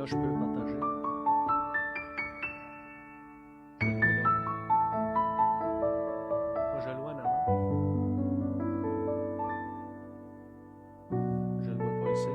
Là, je peux partager. Je le vois là. Moi, je le vois en avant. Je le vois pas ici.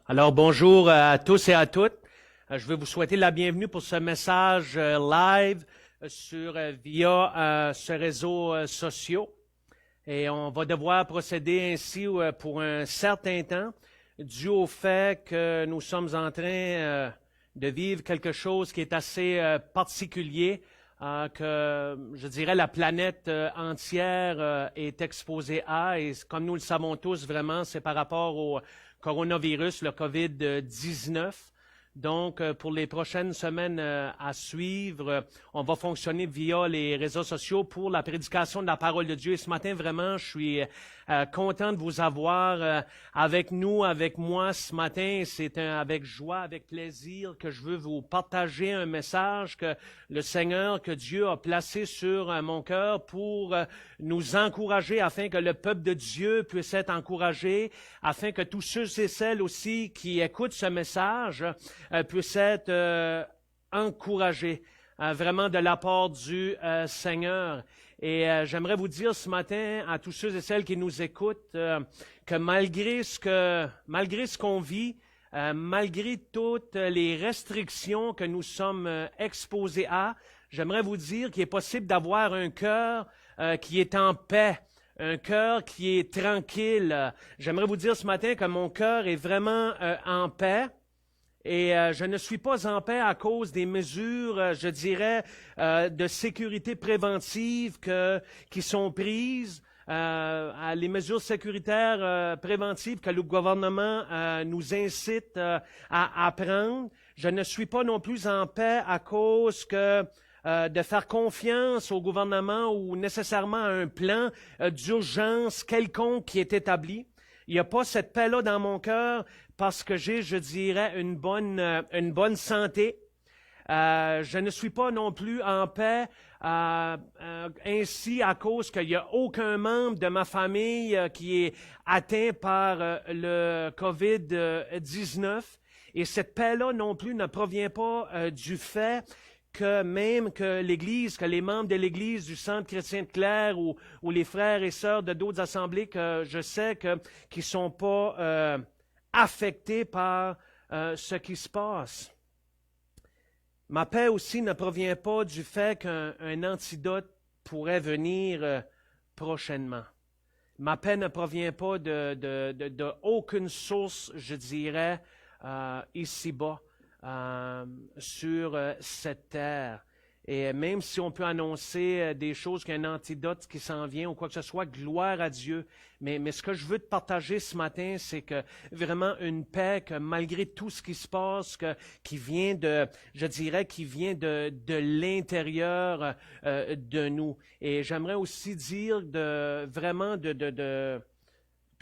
Alors, bonjour à tous et à toutes. Je veux vous souhaiter la bienvenue pour ce message live via ce réseau social. Et on va devoir procéder ainsi pour un certain temps, dû au fait que nous sommes en train de vivre quelque chose qui est assez particulier, que je dirais la planète entière est exposée à. Et comme nous le savons tous, vraiment, c'est par rapport au coronavirus, le COVID-19. Donc, pour les prochaines semaines à suivre, on va fonctionner via les réseaux sociaux pour la prédication de la parole de Dieu. Et ce matin, vraiment, je suis content de vous avoir avec nous, avec moi ce matin. C'est avec joie, avec plaisir que je veux vous partager un message que le Seigneur, que Dieu a placé sur mon cœur pour nous encourager afin que le peuple de Dieu puisse être encouragé, afin que tous ceux et celles aussi qui écoutent ce message puissent être encouragés vraiment de la part du Seigneur. Et j'aimerais vous dire ce matin à tous ceux et celles qui nous écoutent que malgré ce qu'on vit, malgré toutes les restrictions que nous sommes exposés à, j'aimerais vous dire qu'il est possible d'avoir un cœur qui est en paix, un cœur qui est tranquille. J'aimerais vous dire ce matin que mon cœur est vraiment en paix. Et je ne suis pas en paix à cause des mesures, je dirais, de sécurité préventive qui sont prises, les mesures sécuritaires préventives que le gouvernement nous incite à prendre. Je ne suis pas non plus en paix à cause de faire confiance au gouvernement ou nécessairement à un plan d'urgence quelconque qui est établi. Il n'y a pas cette paix-là dans mon cœur parce que j'ai, je dirais, une bonne santé. Je ne suis pas non plus en paix ainsi à cause qu'il n'y a aucun membre de ma famille qui est atteint par le COVID-19. Et cette paix-là non plus ne provient pas du fait que même que l'Église, que les membres de l'Église du Centre chrétien de Clare ou les frères et sœurs de d'autres assemblées que je sais qui ne sont pas affectés par ce qui se passe. Ma paix aussi ne provient pas du fait qu'un antidote pourrait venir prochainement. Ma paix ne provient pas de aucune source, je dirais, ici-bas. Sur cette terre. Et même si on peut annoncer des choses, qu'il y a un antidote qui s'en vient ou quoi que ce soit, gloire à Dieu. Mais ce que je veux te partager ce matin, c'est que vraiment une paix, que malgré tout ce qui se passe, qui vient qui vient de l'intérieur de nous. Et j'aimerais aussi dire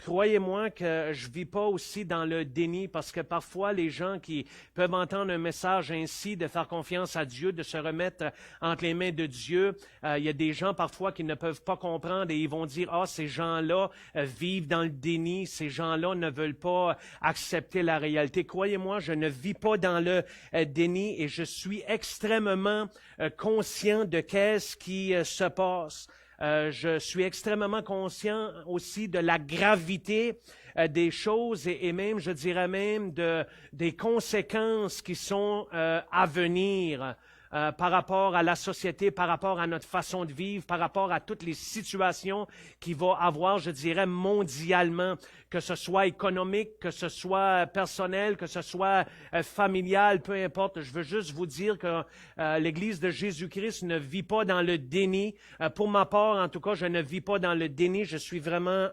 croyez-moi que je ne vis pas aussi dans le déni parce que parfois les gens qui peuvent entendre un message ainsi, de faire confiance à Dieu, de se remettre entre les mains de Dieu, il y a des gens parfois qui ne peuvent pas comprendre et ils vont dire « Ah, ces gens-là vivent dans le déni, ces gens-là ne veulent pas accepter la réalité. » Croyez-moi, je ne vis pas dans le déni et je suis extrêmement conscient de qu'est-ce qui se passe. Je suis extrêmement conscient aussi de la gravité des choses et même, je dirais même, des conséquences qui sont à venir par rapport à la société, par rapport à notre façon de vivre, par rapport à toutes les situations qu'il va avoir, je dirais, mondialement, que ce soit économique, que ce soit personnel, que ce soit familial, peu importe. Je veux juste vous dire que l'Église de Jésus-Christ ne vit pas dans le déni. Pour ma part, en tout cas, je ne vis pas dans le déni. Je suis vraiment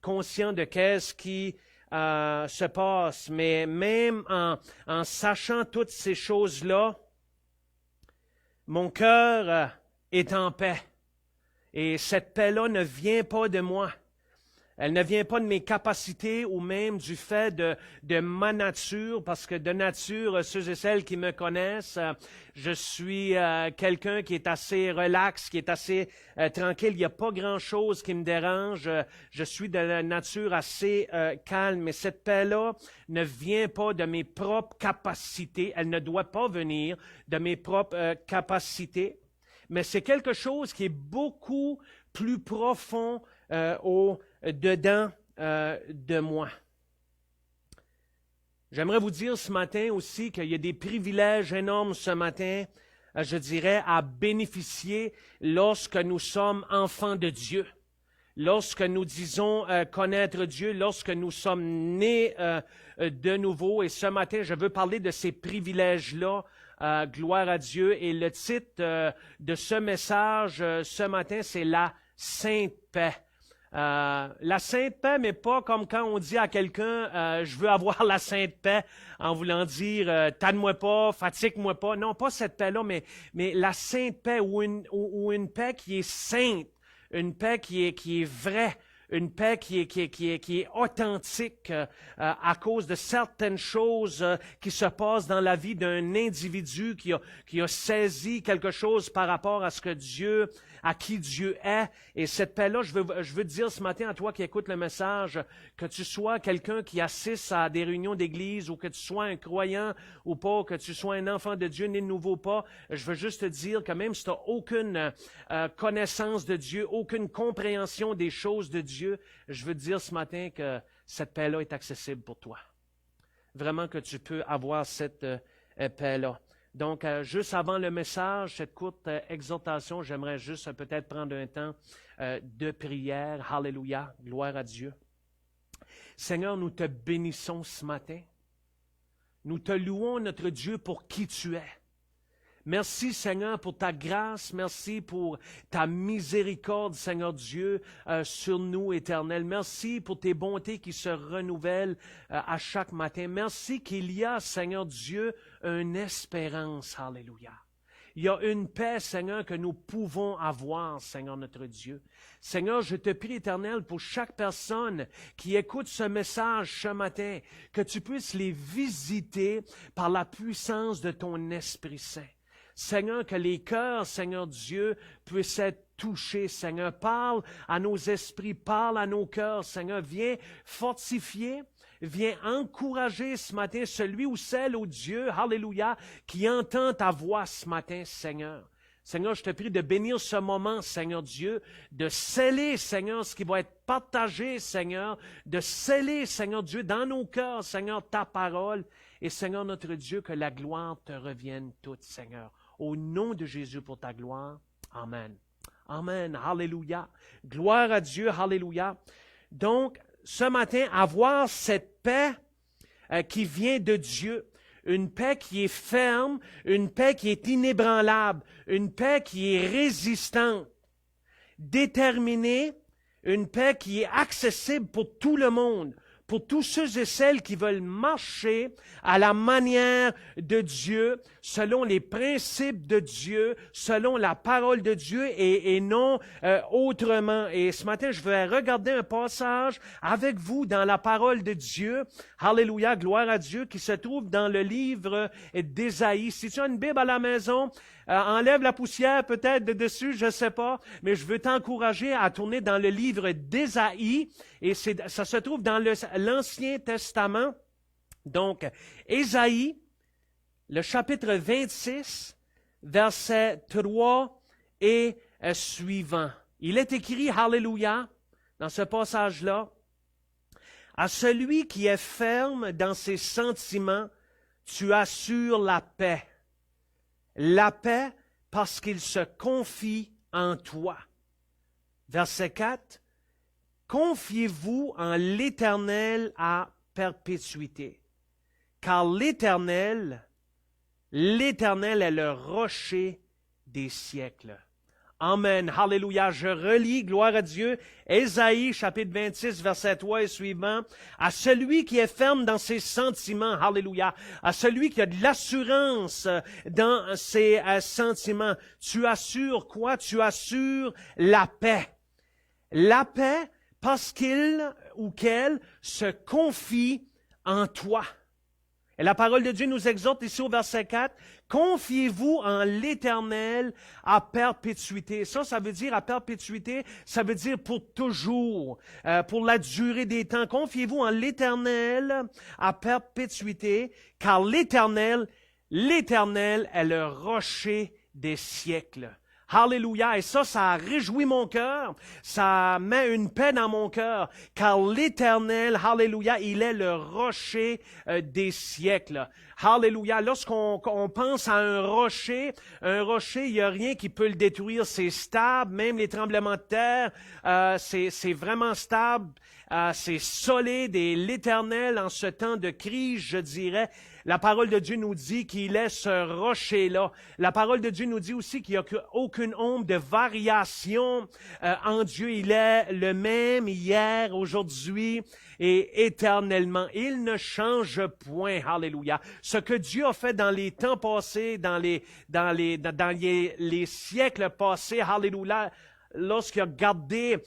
conscient de qu'est-ce qui se passe. Mais même en sachant toutes ces choses-là, mon cœur est en paix. Et cette paix-là ne vient pas de moi. Elle ne vient pas de mes capacités ou même du fait de ma nature, parce que de nature, ceux et celles qui me connaissent, je suis quelqu'un qui est assez relax, qui est assez tranquille. Il n'y a pas grand-chose qui me dérange. Je suis de la nature assez calme. Mais cette paix-là ne vient pas de mes propres capacités. Elle ne doit pas venir de mes propres capacités. Mais c'est quelque chose qui est beaucoup plus profond dedans de moi. J'aimerais vous dire ce matin aussi qu'il y a des privilèges énormes ce matin, je dirais, à bénéficier lorsque nous sommes enfants de Dieu. Lorsque nous disons connaître Dieu, lorsque nous sommes nés de nouveau. Et ce matin, je veux parler de ces privilèges-là. Gloire à Dieu. Et le titre de ce message ce matin, c'est la Sainte Paix. La Sainte Paix, mais pas comme quand on dit à quelqu'un je veux avoir la Sainte Paix en voulant dire tanne-moi pas, fatigue-moi pas. Non, pas cette paix-là, mais la Sainte Paix ou une paix qui est sainte, une paix qui est vraie, une paix qui est authentique à cause de certaines choses qui se passent dans la vie d'un individu qui a saisi quelque chose par rapport à ce que Dieu, à qui Dieu est. Et cette paix-là, je veux te dire ce matin à toi qui écoutes le message, que tu sois quelqu'un qui assiste à des réunions d'église ou que tu sois un croyant ou pas, que tu sois un enfant de Dieu né de nouveau pas, je veux juste te dire que même si tu n'as aucune connaissance de Dieu, aucune compréhension des choses de Dieu, je veux te dire ce matin que cette paix-là est accessible pour toi. Vraiment que tu peux avoir cette paix-là. Donc, juste avant le message, cette courte exhortation, j'aimerais juste peut-être prendre un temps de prière. Alléluia, gloire à Dieu. Seigneur, nous te bénissons ce matin. Nous te louons, notre Dieu, pour qui tu es. Merci, Seigneur, pour ta grâce. Merci pour ta miséricorde, Seigneur Dieu, sur nous, Éternel. Merci pour tes bontés qui se renouvellent à chaque matin. Merci qu'il y a, Seigneur Dieu, une espérance. Alléluia. Il y a une paix, Seigneur, que nous pouvons avoir, Seigneur notre Dieu. Seigneur, je te prie, Éternel, pour chaque personne qui écoute ce message ce matin, que tu puisses les visiter par la puissance de ton Esprit Saint. Seigneur, que les cœurs, Seigneur Dieu, puissent être touchés. Seigneur, parle à nos esprits, parle à nos cœurs. Seigneur, viens fortifier, viens encourager ce matin celui ou celle, ô Dieu, alléluia, qui entend ta voix ce matin, Seigneur. Seigneur, je te prie de bénir ce moment, Seigneur Dieu, de sceller, Seigneur, ce qui va être partagé, Seigneur, de sceller, Seigneur Dieu, dans nos cœurs, Seigneur, ta parole. Et Seigneur, notre Dieu, que la gloire te revienne toute, Seigneur. Au nom de Jésus pour ta gloire. Amen. Amen. Alléluia. Gloire à Dieu. Alléluia. Donc, ce matin, avoir cette paix qui vient de Dieu, une paix qui est ferme, une paix qui est inébranlable, une paix qui est résistante, déterminée, une paix qui est accessible pour tout le monde, pour tous ceux et celles qui veulent marcher à la manière de Dieu, selon les principes de Dieu, selon la parole de Dieu et non autrement. Et ce matin, je vais regarder un passage avec vous dans la parole de Dieu. Alléluia, gloire à Dieu, qui se trouve dans le livre d'Ésaïe. Si tu as une Bible à la maison, enlève la poussière peut-être de dessus, je ne sais pas, mais je veux t'encourager à tourner dans le livre d'Ésaïe, et ça se trouve dans l'Ancien Testament. Donc, Ésaïe, le chapitre 26, versets 3 et suivant. Il est écrit, Alléluia, dans ce passage-là, « À celui qui est ferme dans ses sentiments, tu assures la paix. La paix parce qu'il se confie en toi. » Verset 4. « Confiez-vous en l'Éternel à perpétuité, car l'Éternel est le rocher des siècles. » Amen. Alléluia. Je relis, gloire à Dieu, Ésaïe, chapitre 26, verset 3 et suivant. « À celui qui est ferme dans ses sentiments, alléluia, à celui qui a de l'assurance dans ses sentiments, tu assures quoi? Tu assures la paix. La paix parce qu'il ou qu'elle se confie en toi. » Et la parole de Dieu nous exhorte ici au verset 4, « Confiez-vous en l'Éternel à perpétuité. » Ça veut dire à perpétuité, ça veut dire pour toujours, pour la durée des temps. « Confiez-vous en l'Éternel à perpétuité, car l'Éternel est le rocher des siècles. » Alléluia. Et ça a réjoui mon cœur. Ça met une paix dans mon cœur. Car l'Éternel, Alléluia, il est le rocher des siècles. Alléluia. Lorsqu'on pense à un rocher, il n'y a rien qui peut le détruire. C'est stable. Même les tremblements de terre, c'est vraiment stable. C'est solide. Et l'Éternel, en ce temps de crise, je dirais, la parole de Dieu nous dit qu'il est ce rocher-là. La parole de Dieu nous dit aussi qu'il n'y a aucune ombre de variation en Dieu. Il est le même hier, aujourd'hui et éternellement. Il ne change point. Alléluia. Ce que Dieu a fait dans les temps passés, dans les siècles passés, alléluia, lorsqu'il a gardé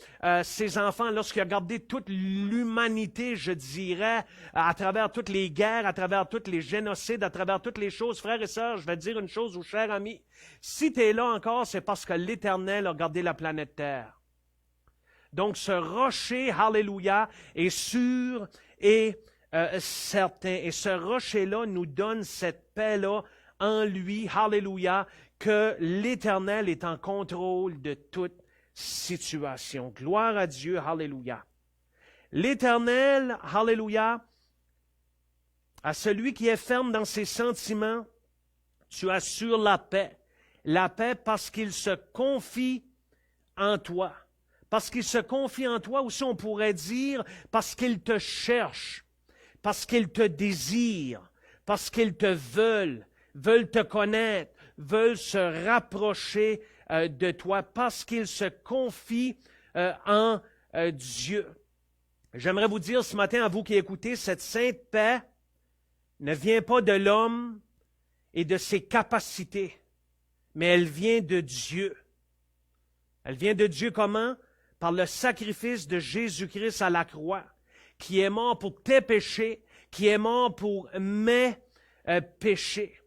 ses enfants, lorsqu'il a gardé toute l'humanité, je dirais, à travers toutes les guerres, à travers tous les génocides, à travers toutes les choses. Frères et sœurs, je vais te dire une chose, aux chers amis. Si tu es là encore, c'est parce que l'Éternel a gardé la planète Terre. Donc, ce rocher, alléluia, est sûr et certain. Et ce rocher-là nous donne cette paix-là en lui, alléluia, que l'Éternel est en contrôle de toute situation. Gloire à Dieu, alléluia. L'Éternel, alléluia, à celui qui est ferme dans ses sentiments, tu assures la paix. La paix parce qu'il se confie en toi. Parce qu'il se confie en toi, aussi on pourrait dire, parce qu'il te cherche, parce qu'il te désire, parce qu'ils te veulent te connaître, veulent se rapprocher de toi, parce qu'ils se confient en Dieu. J'aimerais vous dire ce matin, à vous qui écoutez, cette sainte paix ne vient pas de l'homme et de ses capacités, mais elle vient de Dieu. Elle vient de Dieu comment? Par le sacrifice de Jésus-Christ à la croix, qui est mort pour tes péchés, qui est mort pour mes péchés.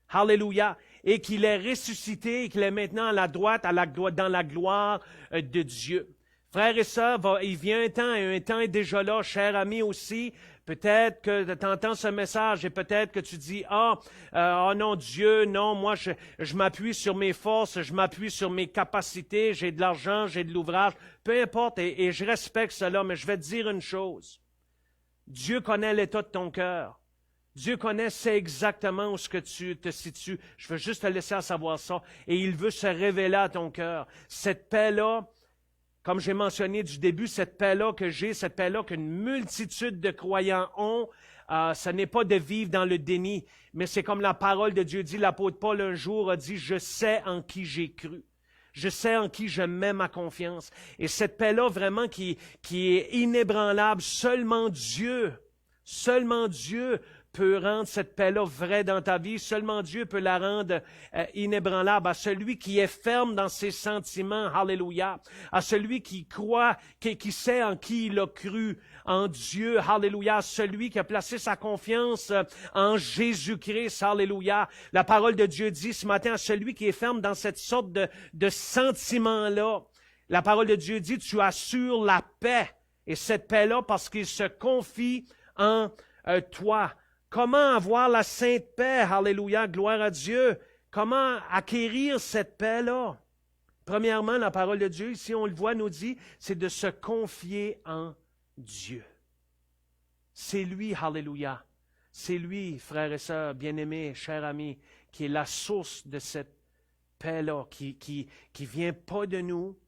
Alléluia. Et qu'il est ressuscité et qu'il est maintenant à la droite, dans la gloire de Dieu. Frères et sœurs, il vient un temps, et un temps est déjà là, cher ami aussi. Peut-être que tu entends ce message et peut-être que tu dis, oh non, Dieu, non, moi je m'appuie sur mes forces, je m'appuie sur mes capacités, j'ai de l'argent, j'ai de l'ouvrage, peu importe, et je respecte cela, mais je vais te dire une chose. Dieu connaît l'état de ton cœur. Dieu connaît, sait exactement où ce que tu te situes. Je veux juste te laisser savoir ça. Et il veut se révéler à ton cœur. Cette paix-là, comme j'ai mentionné du début, cette paix-là que j'ai, cette paix-là qu'une multitude de croyants ont, ce n'est pas de vivre dans le déni, mais c'est comme la parole de Dieu dit. L'apôtre Paul un jour a dit, « Je sais en qui j'ai cru. Je sais en qui je mets ma confiance. » Et cette paix-là, vraiment, qui est inébranlable, seulement Dieu peut rendre cette paix-là vraie dans ta vie. Seulement Dieu peut la rendre inébranlable. À celui qui est ferme dans ses sentiments, alléluia. À celui qui croit, qui sait en qui il a cru, en Dieu, alléluia. À celui qui a placé sa confiance en Jésus-Christ, alléluia. La parole de Dieu dit ce matin à celui qui est ferme dans cette sorte de sentiment-là. La parole de Dieu dit, tu assures la paix. Et cette paix-là, parce qu'il se confie en toi. Comment avoir la sainte paix? Alléluia, gloire à Dieu. Comment acquérir cette paix-là? Premièrement, la parole de Dieu, ici on le voit, nous dit, c'est de se confier en Dieu. C'est lui, alléluia. C'est lui, frères et sœurs, bien-aimés, chers amis, qui est la source de cette paix-là, qui vient pas de nous,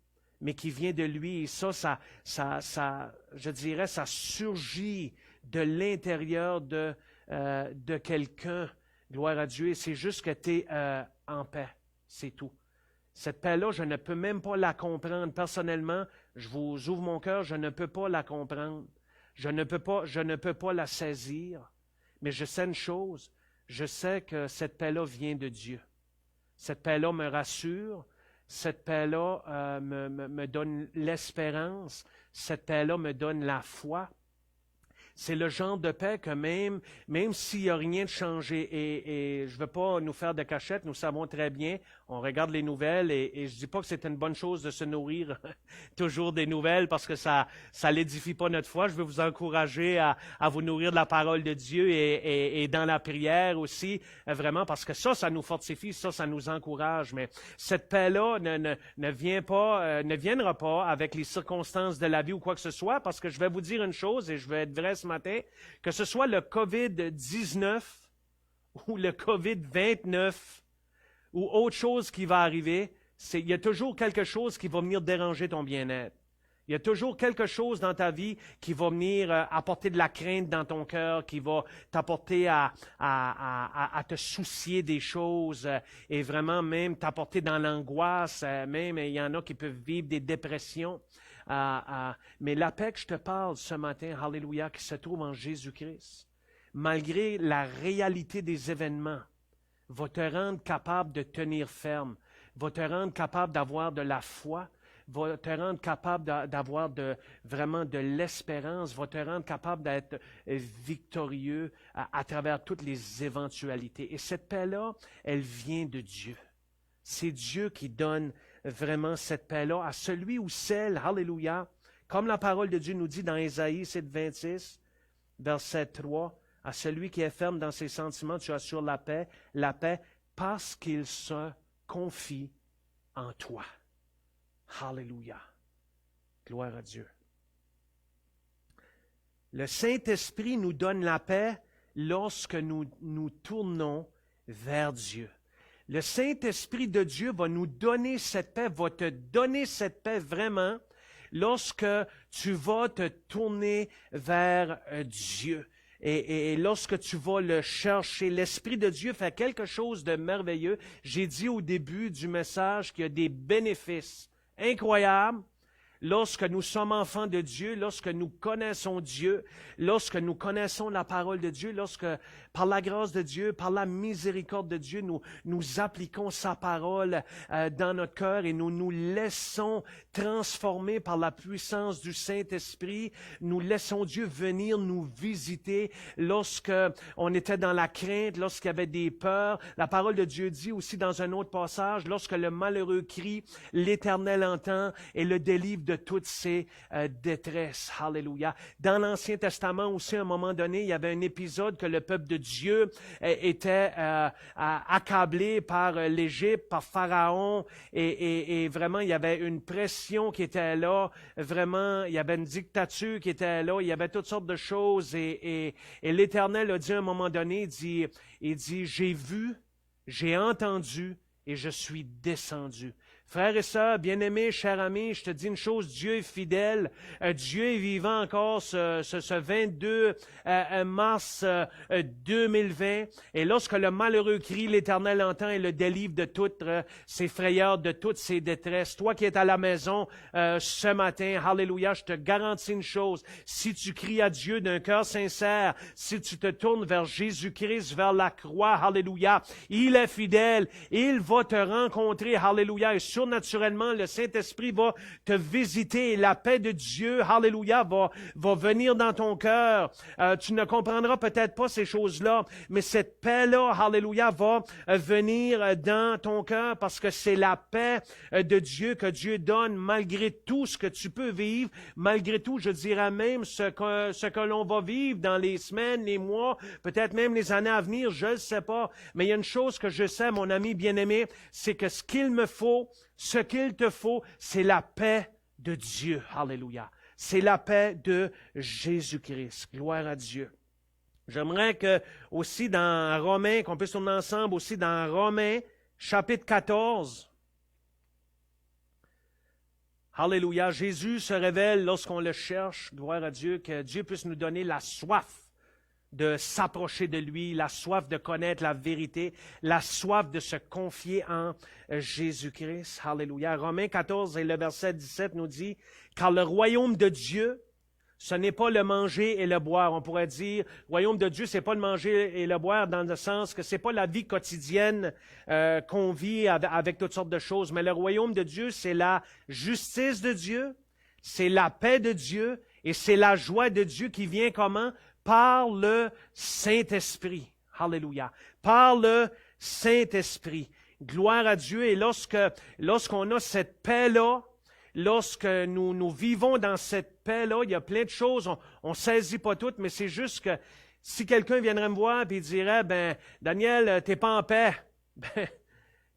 mais qui vient de lui. Et ça, je dirais, ça surgit de l'intérieur de quelqu'un, gloire à Dieu, et c'est juste que tu es en paix, c'est tout. Cette paix-là, je ne peux même pas la comprendre. Personnellement, je vous ouvre mon cœur, je ne peux pas la comprendre. Je ne peux pas la saisir, mais je sais une chose, je sais que cette paix-là vient de Dieu. Cette paix-là me rassure, cette paix-là me donne l'espérance, cette paix-là me donne la foi. C'est le genre de paix que même s'il n'y a rien de changé, et je ne veux pas nous faire de cachette, nous savons très bien, on regarde les nouvelles et je dis pas que c'est une bonne chose de se nourrir toujours des nouvelles parce que ça l'édifie pas notre foi. Je veux vous encourager à vous nourrir de la parole de Dieu et dans la prière aussi, vraiment, parce que ça nous fortifie, ça nous encourage. Mais cette paix-là ne viendra pas avec les circonstances de la vie ou quoi que ce soit, parce que je vais vous dire une chose, et je vais être vrai ce matin, que ce soit le COVID-19 ou le COVID-29, ou autre chose qui va arriver, il y a toujours quelque chose qui va venir déranger ton bien-être. Il y a toujours quelque chose dans ta vie qui va venir apporter de la crainte dans ton cœur, qui va t'apporter à te soucier des choses et vraiment même t'apporter dans l'angoisse. Même il y en a qui peuvent vivre des dépressions. Mais la paix que je te parle ce matin, alléluia, qui se trouve en Jésus-Christ, malgré la réalité des événements, va te rendre capable de tenir ferme, va te rendre capable d'avoir de la foi, va te rendre capable d'avoir vraiment de l'espérance, va te rendre capable d'être victorieux à travers toutes les éventualités. Et cette paix-là, elle vient de Dieu. C'est Dieu qui donne vraiment cette paix-là à celui ou celle, alléluia, comme la parole de Dieu nous dit dans Ésaïe 7,26, verset 3, à celui qui est ferme dans ses sentiments, tu assures la paix parce qu'il se confie en toi. Alléluia. Gloire à Dieu. Le Saint-Esprit nous donne la paix lorsque nous nous tournons vers Dieu. Le Saint-Esprit de Dieu va nous donner cette paix, va te donner cette paix vraiment lorsque tu vas te tourner vers Dieu. Et lorsque tu vas le chercher, l'Esprit de Dieu fait quelque chose de merveilleux. J'ai dit au début du message qu'il y a des bénéfices incroyables lorsque nous sommes enfants de Dieu, lorsque nous connaissons Dieu, lorsque nous connaissons la parole de Dieu, lorsque, par la grâce de Dieu, par la miséricorde de Dieu, nous appliquons sa parole dans notre cœur et nous nous laissons transformer par la puissance du Saint-Esprit. Nous laissons Dieu venir nous visiter lorsque on était dans la crainte, lorsqu'il y avait des peurs. La parole de Dieu dit aussi dans un autre passage, lorsque le malheureux crie, l'Éternel entend et le délivre de toutes ses détresses. Alléluia. Dans l'Ancien Testament aussi, à un moment donné, il y avait un épisode que le peuple de Dieu était accablé par l'Égypte, par Pharaon, et vraiment, il y avait une pression qui était là, vraiment, il y avait une dictature qui était là, il y avait toutes sortes de choses, et l'Éternel a dit à un moment donné, il dit, j'ai vu, j'ai entendu, et je suis descendu. Frères et sœurs, bien-aimés, chers amis, je te dis une chose, Dieu est fidèle, Dieu est vivant encore ce 22 mars 2020, et lorsque le malheureux crie, l'Éternel entend et le délivre de toutes ses frayeurs, de toutes ses détresses. Toi qui es à la maison ce matin, alléluia, je te garantis une chose, si tu cries à Dieu d'un cœur sincère, si tu te tournes vers Jésus-Christ, vers la croix, alléluia, il est fidèle, il va te rencontrer, alléluia, et surnaturellement, le Saint-Esprit va te visiter et la paix de Dieu, alléluia, va venir dans ton cœur. Tu ne comprendras peut-être pas ces choses-là, mais cette paix-là, alléluia, va venir dans ton cœur parce que c'est la paix de Dieu que Dieu donne malgré tout ce que tu peux vivre, malgré tout, je dirais même ce que l'on va vivre dans les semaines, les mois, peut-être même les années à venir, je ne sais pas. Mais il y a une chose que je sais, mon ami bien-aimé, c'est que ce qu'il te faut, c'est la paix de Dieu. Alléluia. C'est la paix de Jésus-Christ. Gloire à Dieu. J'aimerais que aussi dans Romains, qu'on puisse tourner ensemble aussi dans Romains, chapitre 14. Alléluia. Jésus se révèle lorsqu'on le cherche. Gloire à Dieu. Que Dieu puisse nous donner la soif de s'approcher de lui, la soif de connaître la vérité, la soif de se confier en Jésus-Christ. Alléluia. Romains 14 et le verset 17 nous dit, « Car le royaume de Dieu, ce n'est pas le manger et le boire. » On pourrait dire, le royaume de Dieu, c'est pas le manger et le boire dans le sens que c'est pas la vie quotidienne qu'on vit avec toutes sortes de choses, mais le royaume de Dieu, c'est la justice de Dieu, c'est la paix de Dieu et c'est la joie de Dieu qui vient comment? Par le Saint-Esprit. Alléluia. Par le Saint-Esprit. Gloire à Dieu. Et lorsqu'on a cette paix-là, lorsque nous vivons dans cette paix-là, il y a plein de choses, on ne saisit pas toutes, mais c'est juste que si quelqu'un viendrait me voir et dirait, Daniel, tu n'es pas en paix,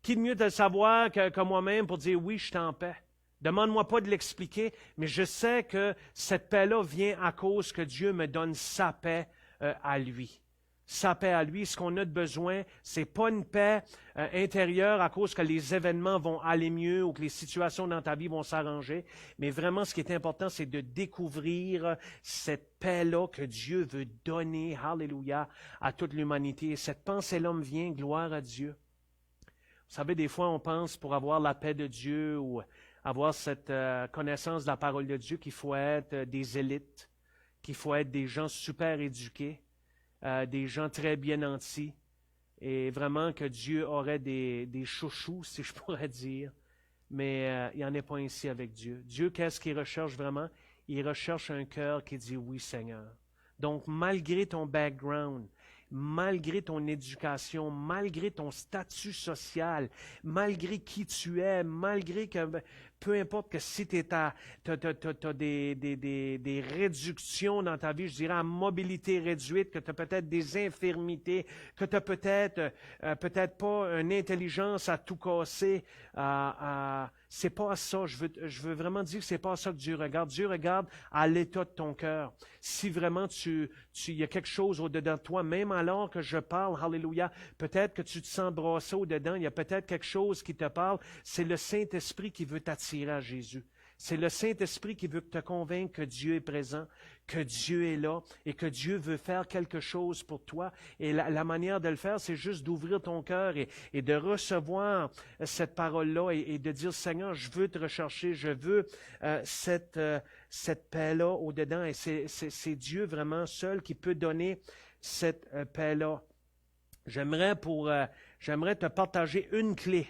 qui de mieux de le savoir que moi-même pour dire oui, je suis en paix. Demande-moi pas de l'expliquer, mais je sais que cette paix-là vient à cause que Dieu me donne sa paix à lui. Sa paix à lui, ce qu'on a de besoin, c'est pas une paix intérieure à cause que les événements vont aller mieux ou que les situations dans ta vie vont s'arranger, mais vraiment ce qui est important, c'est de découvrir cette paix-là que Dieu veut donner, alléluia, à toute l'humanité. Et cette pensée-là me vient, gloire à Dieu. Vous savez, des fois, on pense pour avoir la paix de Dieu ou avoir cette connaissance de la parole de Dieu qu'il faut être des élites, qu'il faut être des gens super éduqués, des gens très bien nantis, et vraiment que Dieu aurait des chouchous, si je pourrais dire, mais il n'y en a pas ici avec Dieu. Dieu, qu'est-ce qu'il recherche vraiment? Il recherche un cœur qui dit « Oui, Seigneur ». Donc, malgré ton background, malgré ton éducation, malgré ton statut social, malgré qui tu es, malgré que, peu importe que si tu as des réductions dans ta vie, je dirais à mobilité réduite, que tu as peut-être des infirmités, que tu as peut-être pas une intelligence à tout casser, c'est pas à ça. Je veux vraiment dire que c'est pas à ça que Dieu regarde. Dieu regarde à l'état de ton cœur. Si vraiment il y a quelque chose au-dedans de toi, même alors que je parle, alléluia, peut-être que tu te sens brassé au-dedans, il y a peut-être quelque chose qui te parle. C'est le Saint-Esprit qui veut t'attirer à Jésus. C'est le Saint-Esprit qui veut te convaincre que Dieu est présent, que Dieu est là et que Dieu veut faire quelque chose pour toi. Et la manière de le faire, c'est juste d'ouvrir ton cœur et de recevoir cette parole-là et de dire, Seigneur, je veux te rechercher, je veux cette paix-là au-dedans. Et c'est Dieu vraiment seul qui peut donner cette paix-là. J'aimerais te partager une clé.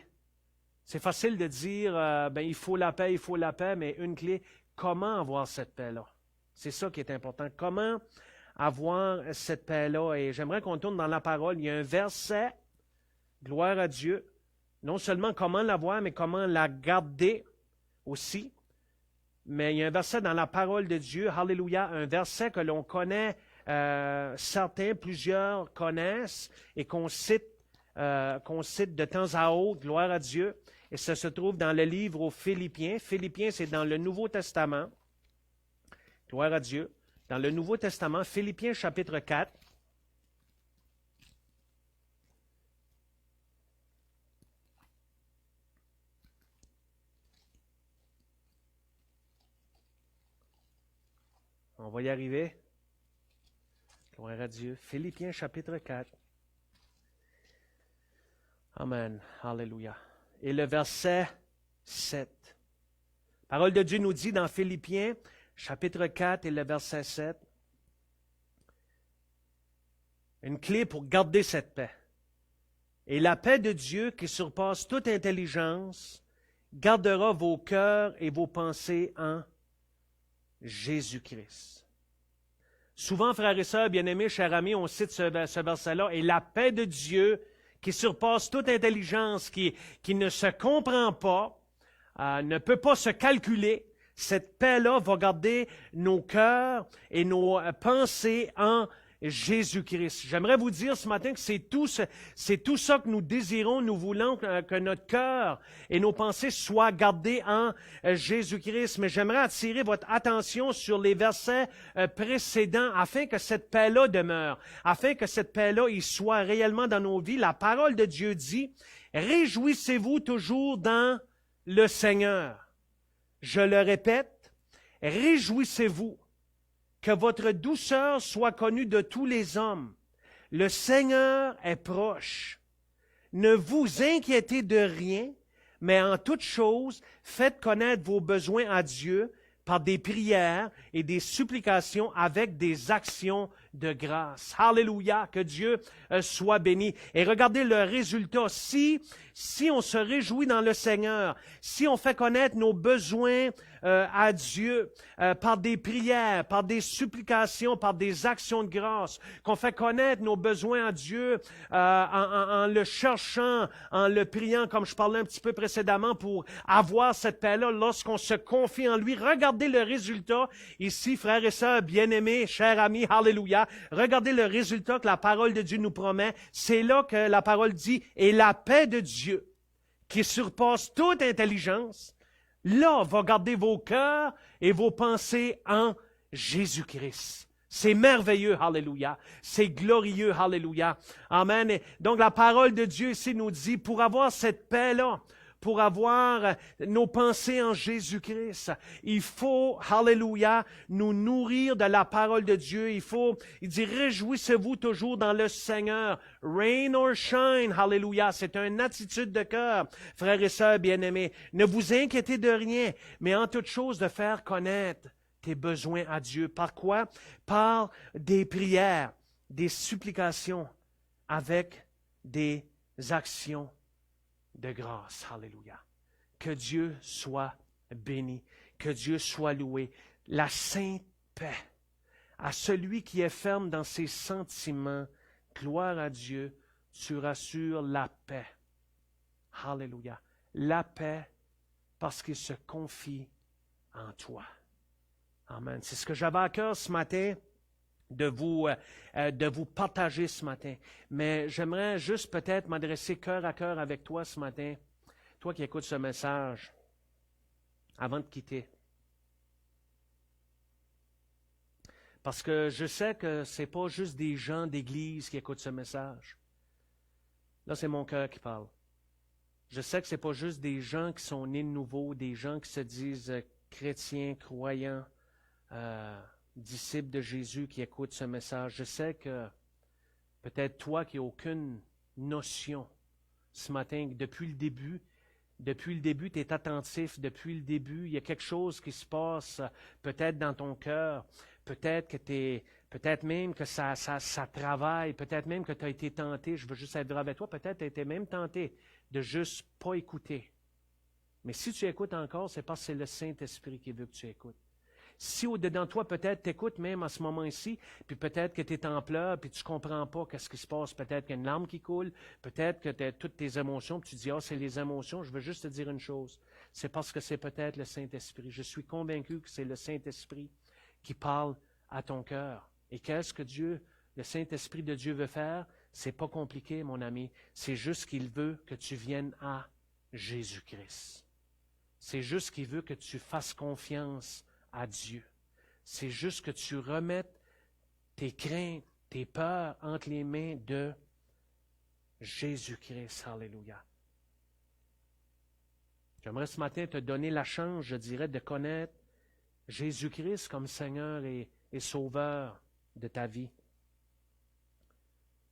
C'est facile de dire, il faut la paix, mais une clé, comment avoir cette paix-là? C'est ça qui est important. Comment avoir cette paix-là? Et j'aimerais qu'on tourne dans la parole. Il y a un verset, gloire à Dieu, non seulement comment l'avoir, mais comment la garder aussi. Mais il y a un verset dans la parole de Dieu, alléluia, un verset que l'on connaît, plusieurs connaissent et qu'on cite de temps à autre, gloire à Dieu. Et ça se trouve dans le livre aux Philippiens. Philippiens, c'est dans le Nouveau Testament. Gloire à Dieu. Dans le Nouveau Testament, Philippiens chapitre 4. On va y arriver. Gloire à Dieu. Philippiens chapitre 4. Amen. Alléluia. Et le verset 7. La parole de Dieu nous dit dans Philippiens, chapitre 4 et le verset 7, une clé pour garder cette paix. Et la paix de Dieu qui surpasse toute intelligence gardera vos cœurs et vos pensées en Jésus-Christ. Souvent, frères et sœurs, bien-aimés, chers amis, on cite ce verset-là, et la paix de Dieu qui surpasse toute intelligence, qui ne se comprend pas, ne peut pas se calculer, cette paix-là va garder nos cœurs et nos pensées en Jésus-Christ. J'aimerais vous dire ce matin que c'est tout ça que nous désirons, nous voulons que notre cœur et nos pensées soient gardés en Jésus-Christ. Mais j'aimerais attirer votre attention sur les versets précédents afin que cette paix-là demeure, afin que cette paix-là y soit réellement dans nos vies. La parole de Dieu dit, « Réjouissez-vous toujours dans le Seigneur. » Je le répète, « Réjouissez-vous. » Que votre douceur soit connue de tous les hommes. Le Seigneur est proche. Ne vous inquiétez de rien, mais en toute chose, faites connaître vos besoins à Dieu par des prières et des supplications avec des actions de grâce. Alléluia, que Dieu soit béni. Et regardez le résultat. Si on se réjouit dans le Seigneur, si on fait connaître nos besoins à Dieu par des prières, par des supplications, par des actions de grâce, qu'on fait connaître nos besoins à Dieu en le cherchant, en le priant, comme je parlais un petit peu précédemment, pour avoir cette paix-là lorsqu'on se confie en lui. Regardez le résultat ici, frères et sœurs bien-aimés, chers amis, alléluia. Regardez le résultat que la parole de Dieu nous promet. C'est là que la parole dit, et la paix de Dieu, qui surpasse toute intelligence, là va garder vos cœurs et vos pensées en Jésus-Christ. C'est merveilleux, alléluia. C'est glorieux, alléluia. Amen. Et donc la parole de Dieu ici nous dit, pour avoir cette paix-là, pour avoir nos pensées en Jésus-Christ, il faut, alléluia, nous nourrir de la parole de Dieu. Il dit, réjouissez-vous toujours dans le Seigneur. Rain or shine, alléluia. C'est une attitude de cœur, frères et sœurs bien-aimés. Ne vous inquiétez de rien, mais en toute chose de faire connaître tes besoins à Dieu. Par quoi? Par des prières, des supplications, avec des actions de grâce. Alléluia. Que Dieu soit béni, que Dieu soit loué. La sainte paix à celui qui est ferme dans ses sentiments. Gloire à Dieu, tu rassures la paix. Alléluia. La paix parce qu'il se confie en toi. Amen. C'est ce que j'avais à cœur ce matin de vous partager ce matin. Mais j'aimerais juste peut-être m'adresser cœur à cœur avec toi ce matin, toi qui écoutes ce message, avant de quitter. Parce que je sais que ce n'est pas juste des gens d'Église qui écoutent ce message. Là, c'est mon cœur qui parle. Je sais que ce n'est pas juste des gens qui sont nés de nouveau, des gens qui se disent chrétiens, croyants, disciples de Jésus qui écoutent ce message. Je sais que peut-être toi qui n'as aucune notion ce matin, depuis le début, tu es attentif, depuis le début, il y a quelque chose qui se passe peut-être dans ton cœur, peut-être même que ça travaille, peut-être même que tu as été tenté, je veux juste être vrai avec toi, peut-être tu as été même tenté de juste pas écouter. Mais si tu écoutes encore, c'est parce que c'est le Saint-Esprit qui veut que tu écoutes. Si au-dedans de toi, peut-être tu écoutes même à ce moment-ci, puis peut-être que tu es en pleurs, puis tu ne comprends pas qu'est-ce qui se passe, peut-être qu'il y a une larme qui coule, peut-être que tu as toutes tes émotions, puis tu dis, c'est les émotions, je veux juste te dire une chose, c'est parce que c'est peut-être le Saint-Esprit. Je suis convaincu que c'est le Saint-Esprit qui parle à ton cœur. Et qu'est-ce que le Saint-Esprit de Dieu veut faire? C'est pas compliqué, mon ami, c'est juste qu'il veut que tu viennes à Jésus-Christ. C'est juste qu'il veut que tu fasses confiance à Dieu. C'est juste que tu remettes tes craintes, tes peurs entre les mains de Jésus-Christ. Alléluia. J'aimerais ce matin te donner la chance, je dirais, de connaître Jésus-Christ comme Seigneur et Sauveur de ta vie.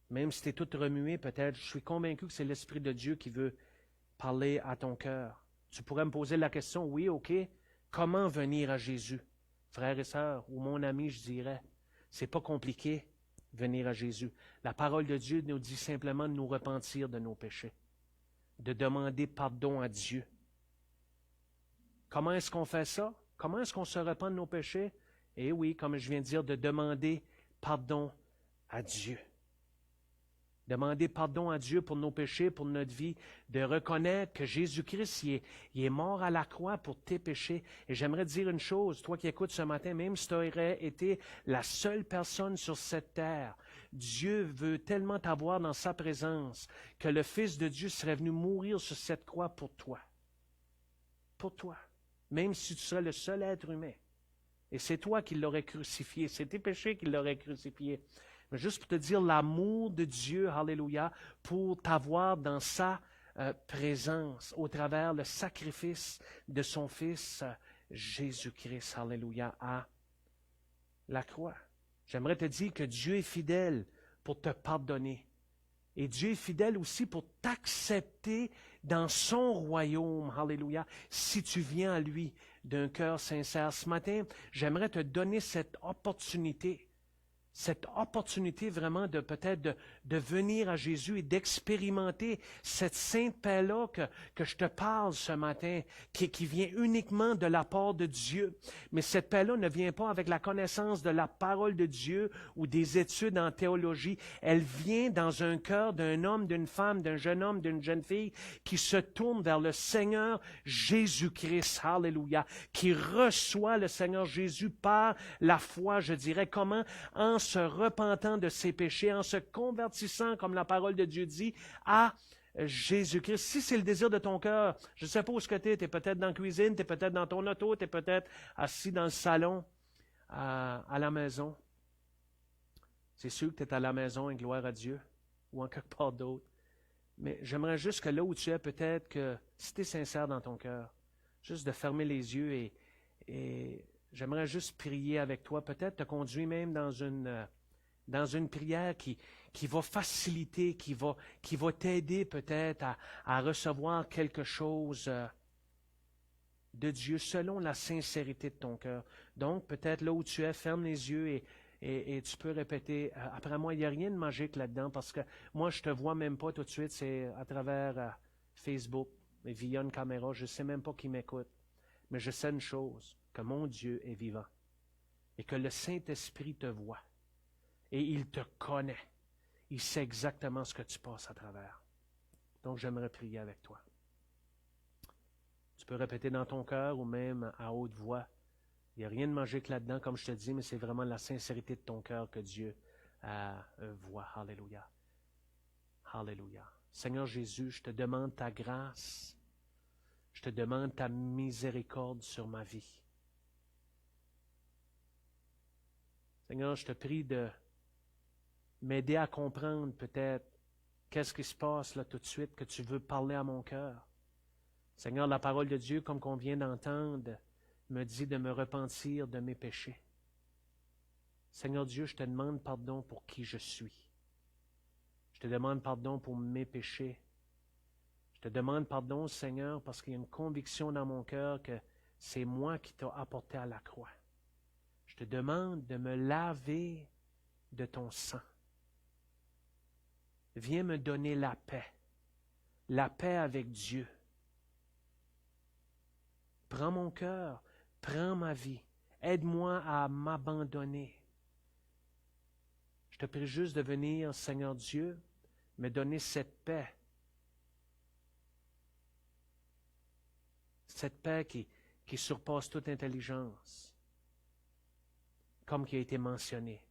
Même si tu es tout remué, peut-être, je suis convaincu que c'est l'Esprit de Dieu qui veut parler à ton cœur. Tu pourrais me poser la question, oui, OK, comment venir à Jésus? Frères et sœurs, ou mon ami, je dirais, c'est pas compliqué, venir à Jésus. La parole de Dieu nous dit simplement de nous repentir de nos péchés, de demander pardon à Dieu. Comment est-ce qu'on fait ça? Comment est-ce qu'on se repent de nos péchés? Eh oui, comme je viens de dire, de demander pardon à Dieu. Demander pardon à Dieu pour nos péchés, pour notre vie, de reconnaître que Jésus-Christ, il est mort à la croix pour tes péchés. Et j'aimerais te dire une chose, toi qui écoutes ce matin, même si tu aurais été la seule personne sur cette terre, Dieu veut tellement t'avoir dans sa présence que le Fils de Dieu serait venu mourir sur cette croix pour toi. Pour toi. Même si tu serais le seul être humain. Et c'est toi qui l'aurais crucifié. C'est tes péchés qui l'auraient crucifié. Mais juste pour te dire l'amour de Dieu, alléluia, pour t'avoir dans sa présence au travers le sacrifice de son Fils Jésus-Christ, alléluia, à la croix. J'aimerais te dire que Dieu est fidèle pour te pardonner. Et Dieu est fidèle aussi pour t'accepter dans son royaume, alléluia, si tu viens à lui d'un cœur sincère. Ce matin, j'aimerais te donner cette opportunité cette opportunité vraiment de peut-être de venir à Jésus et d'expérimenter cette sainte paix-là que je te parle ce matin, qui vient uniquement de la part de Dieu. Mais cette paix-là ne vient pas avec la connaissance de la parole de Dieu ou des études en théologie. Elle vient dans un cœur d'un homme, d'une femme, d'un jeune homme, d'une jeune fille qui se tourne vers le Seigneur Jésus-Christ. Alléluia. Qui reçoit le Seigneur Jésus par la foi, je dirais. Comment? En se repentant de ses péchés, en se convertissant, comme la parole de Dieu dit, à Jésus-Christ. Si c'est le désir de ton cœur, je ne sais pas où tu es peut-être dans la cuisine, tu es peut-être dans ton auto, tu es peut-être assis dans le salon, à la maison. C'est sûr que tu es à la maison, et gloire à Dieu, ou en quelque part d'autre. Mais j'aimerais juste que là où tu es, peut-être que si tu es sincère dans ton cœur, juste de fermer les yeux et j'aimerais juste prier avec toi, peut-être te conduire même dans une prière qui va faciliter, qui va t'aider peut-être à recevoir quelque chose de Dieu selon la sincérité de ton cœur. Donc, peut-être là où tu es, ferme les yeux et tu peux répéter après moi. Il n'y a rien de magique là-dedans parce que moi, je ne te vois même pas tout de suite. C'est à travers Facebook, mais via une caméra. Je ne sais même pas qui m'écoute. Mais je sais une chose, que mon Dieu est vivant et que le Saint-Esprit te voit et il te connaît. Il sait exactement ce que tu passes à travers. Donc, j'aimerais prier avec toi. Tu peux répéter dans ton cœur ou même à haute voix. Il n'y a rien de magique là-dedans, comme je te dis, mais c'est vraiment la sincérité de ton cœur que Dieu voit. Alléluia. Alléluia. Seigneur Jésus, je te demande ta grâce. Je te demande ta miséricorde sur ma vie. Seigneur, je te prie de m'aider à comprendre peut-être qu'est-ce qui se passe là tout de suite, que tu veux parler à mon cœur. Seigneur, la parole de Dieu, comme qu'on vient d'entendre, me dit de me repentir de mes péchés. Seigneur Dieu, je te demande pardon pour qui je suis. Je te demande pardon pour mes péchés. Je te demande pardon, Seigneur, parce qu'il y a une conviction dans mon cœur que c'est moi qui t'ai apporté à la croix. Je te demande de me laver de ton sang. Viens me donner la paix avec Dieu. Prends mon cœur, prends ma vie, aide-moi à m'abandonner. Je te prie juste de venir, Seigneur Dieu, me donner cette paix qui surpasse toute intelligence, comme qui a été mentionné.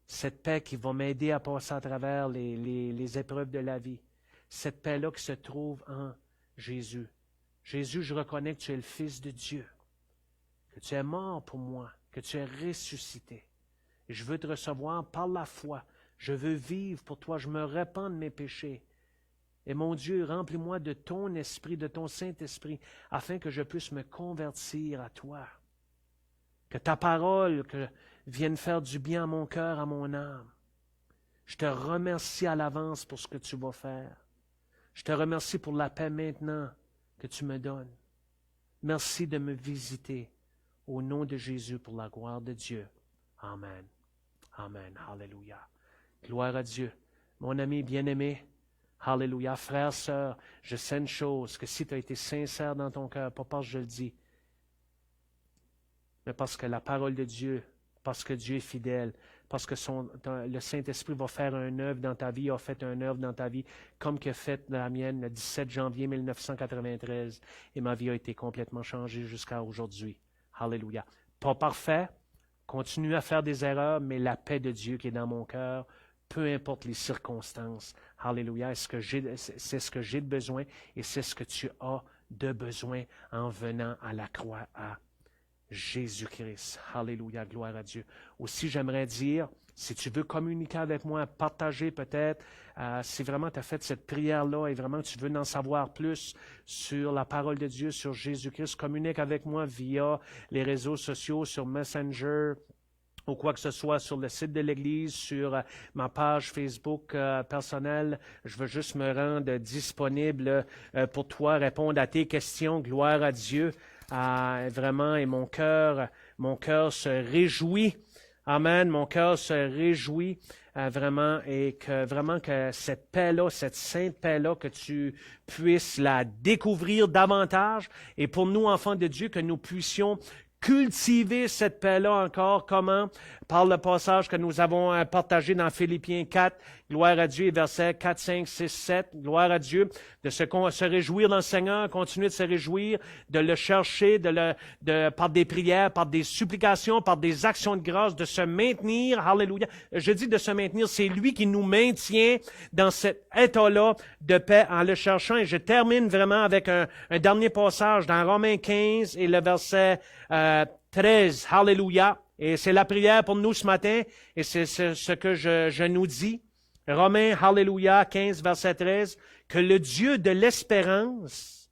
Cette paix qui va m'aider à passer à travers les épreuves de la vie. Cette paix-là qui se trouve en Jésus. Jésus, je reconnais que tu es le Fils de Dieu, que tu es mort pour moi, que tu es ressuscité. Et je veux te recevoir par la foi. Je veux vivre pour toi. Je me répands de mes péchés. Et mon Dieu, remplis-moi de ton esprit, de ton Saint-Esprit, afin que je puisse me convertir à toi. Que ta parole vienne faire du bien à mon cœur, à mon âme. Je te remercie à l'avance pour ce que tu vas faire. Je te remercie pour la paix maintenant que tu me donnes. Merci de me visiter. Au nom de Jésus, pour la gloire de Dieu. Amen. Amen. Alléluia. Gloire à Dieu. Mon ami bien-aimé, alléluia. Frère, sœur, je sais une chose, que si tu as été sincère dans ton cœur, pas parce que je le dis, mais parce que la parole de Dieu, parce que Dieu est fidèle, parce que le Saint-Esprit va faire une œuvre dans ta vie, a fait une œuvre dans ta vie, comme qu'il a fait dans la mienne le 17 janvier 1993, et ma vie a été complètement changée jusqu'à aujourd'hui. Alléluia. Pas parfait, continue à faire des erreurs, mais la paix de Dieu qui est dans mon cœur, peu importe les circonstances. Alléluia. C'est ce que j'ai de besoin et c'est ce que tu as de besoin en venant à la croix à Jésus-Christ. Alléluia. Gloire à Dieu. Aussi, j'aimerais dire, si tu veux communiquer avec moi, partager peut-être, si vraiment tu as fait cette prière-là et vraiment tu veux en savoir plus sur la parole de Dieu, sur Jésus-Christ, communique avec moi via les réseaux sociaux, sur Messenger, ou quoi que ce soit sur le site de l'Église, sur ma page Facebook personnelle. Je veux juste me rendre disponible pour toi, répondre à tes questions. Gloire à Dieu. Vraiment, et mon cœur se réjouit Amen. Mon cœur se réjouit vraiment et que cette paix-là, cette sainte paix-là, que tu puisses la découvrir davantage et pour nous, enfants de Dieu, que nous puissions cultiver cette paix-là encore. Comment? Par le passage que nous avons partagé dans Philippiens 4, gloire à Dieu, versets 4, 5, 6, 7, gloire à Dieu, de se réjouir dans le Seigneur, continuer de se réjouir, de le chercher, par des prières, par des supplications, par des actions de grâce, de se maintenir, alléluia. Je dis de se maintenir, c'est lui qui nous maintient dans cet état-là de paix en le cherchant. Et je termine vraiment avec un dernier passage dans Romains 15 et le verset 13, alléluia. Et c'est la prière pour nous ce matin, et c'est ce que je nous dis. Romains, alléluia, 15, verset 13, que le Dieu de l'espérance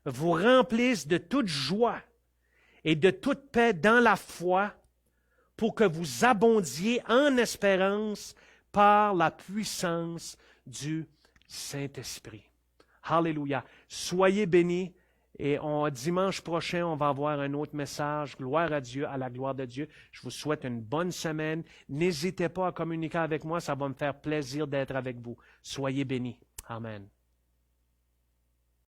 vous remplisse de toute joie et de toute paix dans la foi, pour que vous abondiez en espérance par la puissance du Saint-Esprit. Alléluia. Soyez bénis. Et dimanche prochain, on va avoir un autre message. Gloire à Dieu, à la gloire de Dieu. Je vous souhaite une bonne semaine. N'hésitez pas à communiquer avec moi. Ça va me faire plaisir d'être avec vous. Soyez bénis. Amen.